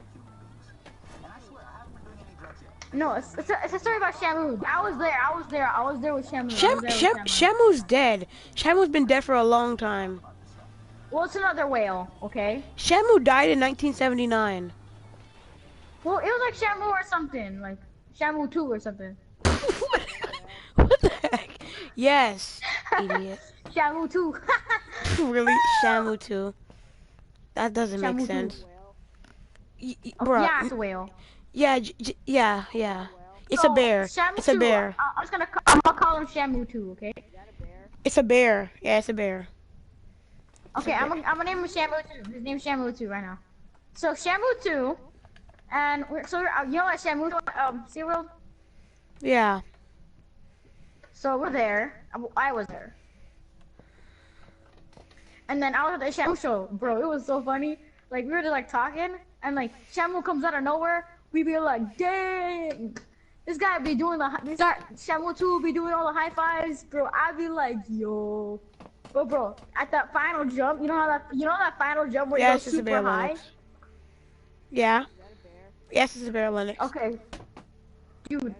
No, it's a story about Shamu. I was there with Shamu. I was there with Shamu. Shamu's dead. Shamu's been dead for a long time. Well, it's another whale, okay? Shamu died in 1979. Well, it was like Shamu or something, like Shamu 2 or something. What the heck? Yes, idiot. Shamu 2. Really? Shamu too? That doesn't make Shamu too. sense. Oh, Bruh, yeah, it's a whale. yeah, yeah. It's a bear. Shamu It's a 2, bear. I'm gonna call him Shamu 2, okay? It's a bear. Yeah, it's a bear. Okay, I'm gonna name him Shamu 2. His name's Shamu 2 right now. So Shamu 2, and you know what Shamu SeaWorld? Yeah. So we're there. I was there. And then I was at the Shamu show, bro. It was so funny. Like we were just like talking, and like Shamu comes out of nowhere. We be like, dang, this guy be doing Shamu 2 be doing all the high fives, bro. I'd be like, yo. But bro, at that final jump, you know that final jump where Yes, it it's goes a bear, super high? Lennox. Yeah. Yes, it's a bear, Lennox. Okay. Dude,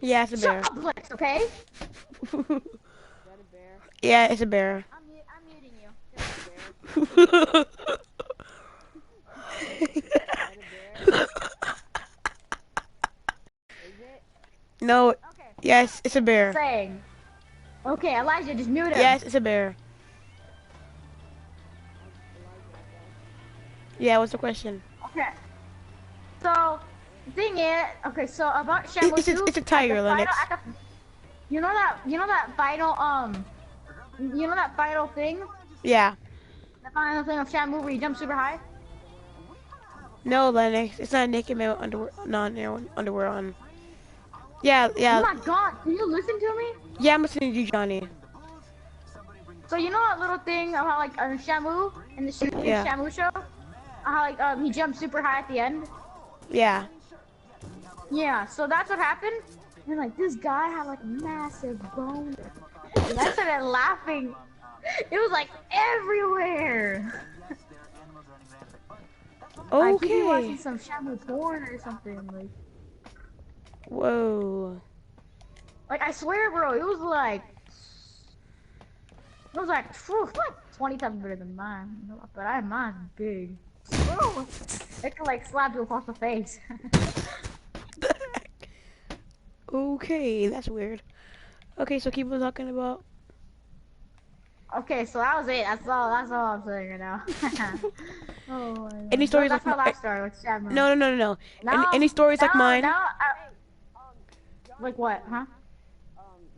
Yeah, it's a bear. shut up, Lex, okay? Yeah, it's a bear. I'm muting you. No, Okay. yes, it's a bear. Saying. Okay, Elijah, just mute him. Yes, it's a bear. Yeah, what's the question? Okay. So, the thing is, okay, so about Shamu It's 2, a tiger, at the final- Lennox. at the- you know that final thing? Yeah. The final thing of Shamu where you jump super high? No, Lennox. It's not a naked male underwear on. Yeah, Oh yeah. my god, can you listen to me? Yeah, I'm listening to you, Johnny. So you know that little thing about like Shamu in the Yeah. Shamu show? How like he jumped super high at the end? Yeah. Yeah, so that's what happened. And like this guy had like a massive bone. And I started laughing. It was like everywhere. Like he'd be watching Okay. some Shamu porn or something. Whoa. Like I swear, bro, it was like phew, like 20 times better than mine. But mine's big. Oh, it can like slap you across the face. Okay, that's weird. Okay, so keep on talking about. Okay, so that was it. That's all I'm saying right now. Oh my God. Any stories That's like my mi- life story with Shamu. No. Any stories like mine? Like what, huh?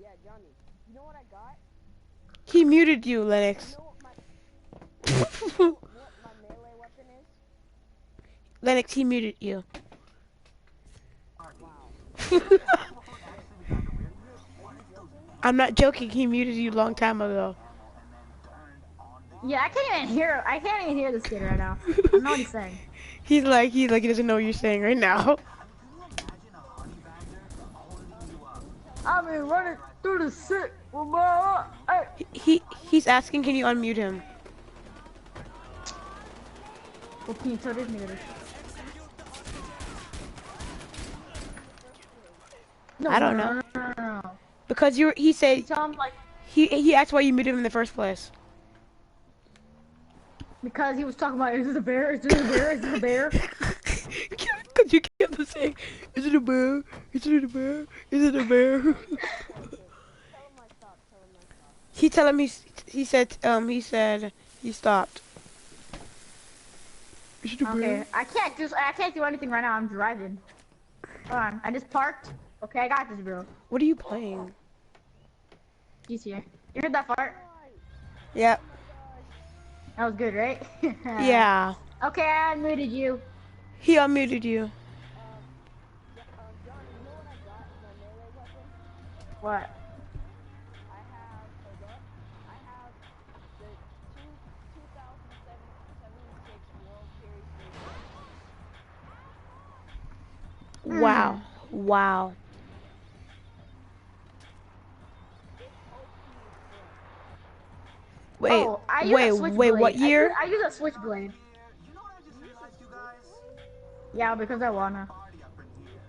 Yeah, Johnny. You know what I got? He muted you, Lennox. You know what my melee weapon is? Lennox, he muted you. I'm not joking. He muted you a long time ago. Yeah, I can't even hear this kid right now. I don't know what he's saying. He doesn't know what you're saying right now. I've been running through the shit with my He's asking, can you unmute him? Well, can you tell this nigga this? No, I don't know. No. Because he said Tell him like he asked why you muted him in the first place. because he was talking about is it a bear? Is it a bear? Is it a bear? Because you kept on saying, is it a bear? Is it a bear? Is it a bear? He tell him he said he stopped. Okay, I can't do anything right now. I'm driving. Hold on, I just parked. Okay, I got this, bro. What are you playing? He's here. You heard that fart? Yep. That was good, right? Yeah. Okay, I unmuted you. He unmuted you. Johnny, you know what I got in my melee weapon? What? I have, hold up, I have the 2076 World Series ring. Wow. Wow. Wait. Oh, I use Wait. a Wait. switchblade. What year? I use a switchblade. You know what I just realized, you guys? Yeah, because I wanna. Party up in here.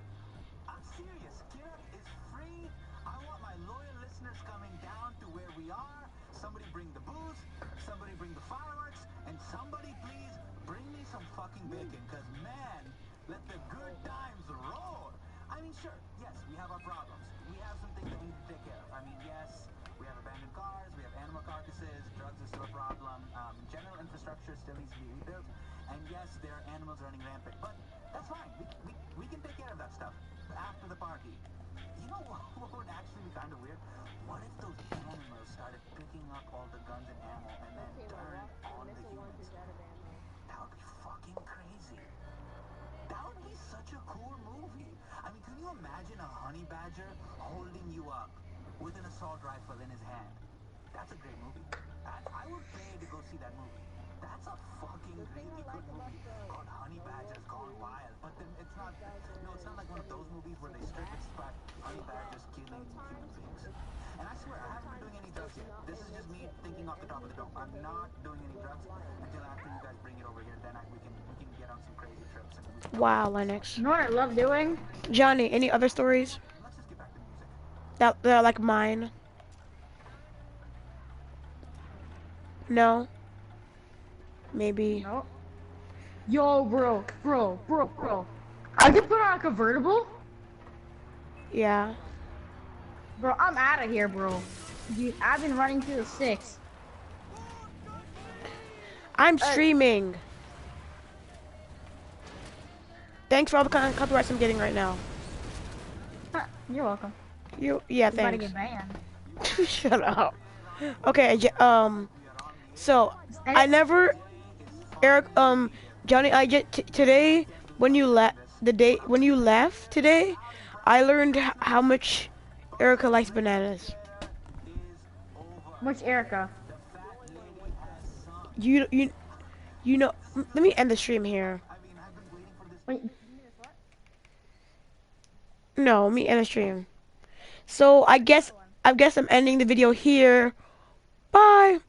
I'm serious. Kira is free. I want my loyal listeners coming down to where we are. Somebody bring the booze. Somebody bring the fireworks. And somebody please bring me some fucking bacon. Cause man, let the good times roll. I mean, sure, yes, we have our problems. We have some things that we need to take care of. I mean, yes, we have abandoned cars. We have animal carcasses. Drugs are still a problem. General infrastructure still needs to be rebuilt. And yes, there are animals running rampant. But that's fine. We can take care of that stuff after the party. You know what would actually be kind of weird? What if those animals started picking up all the guns and ammo and then Okay, my turned rocket on the missile humans? launcher's out of ammo. That would be fucking crazy. That would be such a cool movie. I mean, can you imagine a honey badger holding you up with an assault rifle in his hand? That's a great movie. I would pay to go see that movie. That's a fucking really good movie called Honey Badgers Gone Wild. But then it's not, no, it's not like one of those movies where they strip and spot honey badgers killing human beings. And I swear, I haven't been doing any drugs yet. This is just me thinking off the top of the dome. I'm not doing any drugs until after you guys bring it over here. Then we can get on some crazy trips and we can, Wow, Lennox. You know what I love doing? Johnny, any other stories let's just get back to music. that are like mine? No. Maybe. No. Yo, bro. I can put on a convertible? Yeah. Bro, I'm out of here, bro. Dude, I've been running through the 6. I'm streaming. Thanks for all the copyrights I'm getting right now. You're welcome. Yeah, You about to thanks. get banned. Shut up. Okay, so I never, Eric, Johnny, I get today when you left today, I learned how much Erica likes bananas. Which Erica? You know. Let me end the stream here. Wait, No, let me end the stream. So I guess I'm ending the video here. Bye.